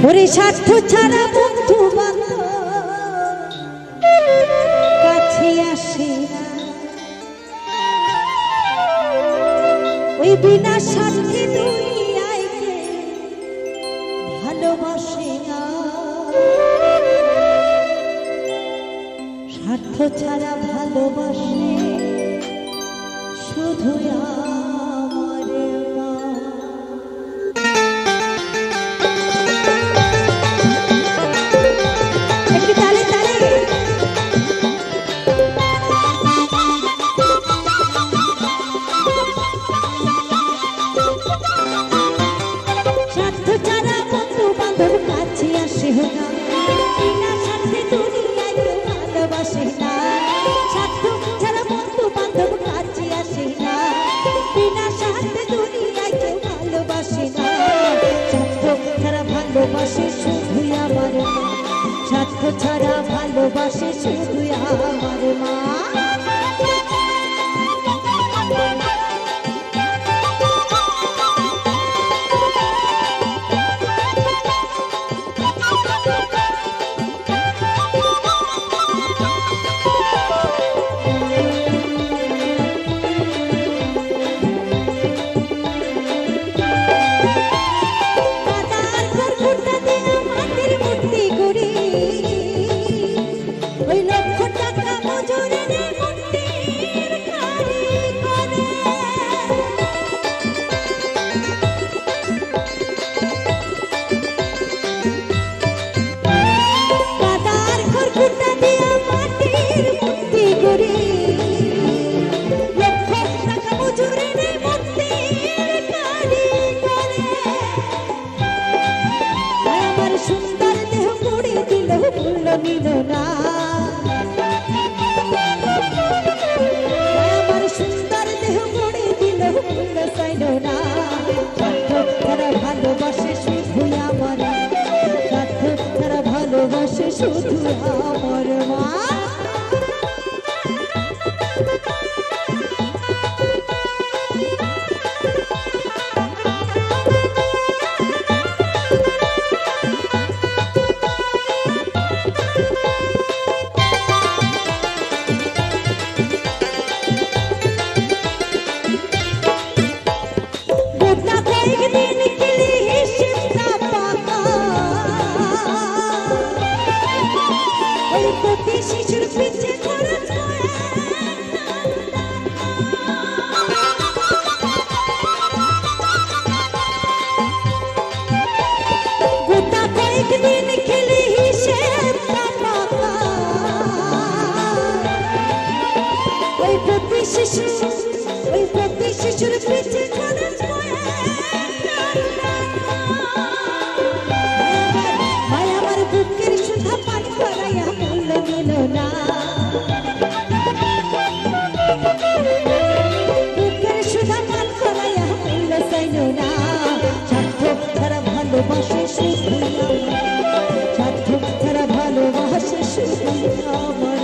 ওরে স্বার্থ ছাড়া বন্ধু বান্ধব কাছে আসে না, ওই বিনা স্বার্থে দুনিয়ায় ভালোবাসে না। স্বার্থ ছাড়া ভালোবাসে শুধু আমার মা। একটু তালে তালে স্বার্থ ছাড়া বন্ধু বান্ধব কাছে আসে না, বিনা স্বার্থে দুনিয়ায় কেউ ভালোবাসে না। স্বার্থ ছাড়া বন্ধু বান্ধব কাছে আসে না, বিনা স্বার্থে দুনিয়ায় কেউ ভালোবাসে না। স্বার্থ ছাড়া ভালোবাসে শুধু আমার মা, স্বার্থ ছাড়া ভালোবাসে শুধু আমার মা। আমার সুন্দর দেহ গড়ে দিল চাইল না। স্বার্থ ছাড়া ভালোবাসে শুধু আমার, স্বার্থ ছাড়া ভালোবাসে শুধু আমার মা। শিশুর পিছে খরচ করে গোটা কয়েকদিন খেলে হিসেব ওই প্রতি শিশুর পিছে খরচ করে আমার বুকের সুধা পান করাইয়া মূল্য দিল না। বুকের সুধা পান করাইয়া মূল্য চাইল না। স্বার্থ ছাড়া ভালোবাসে শুধু আমার, স্বার্থ ছাড়া ভালোবাসে শুধু আমার।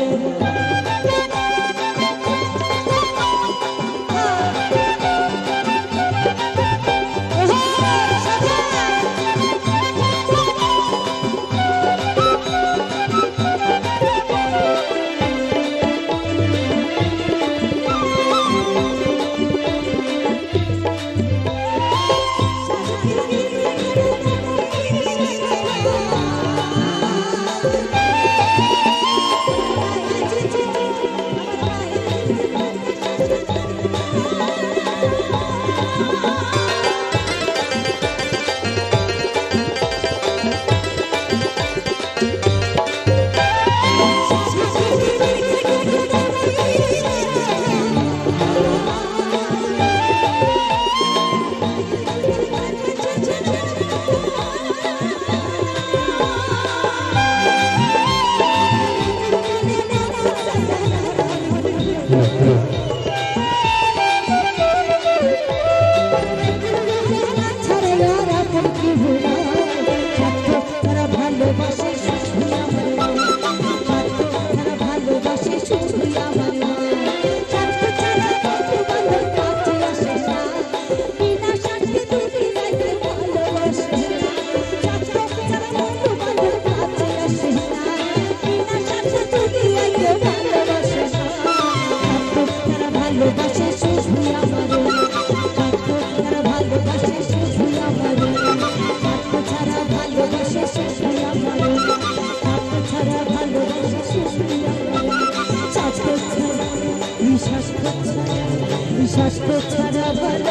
স্বার্থ ছাড়া ভালো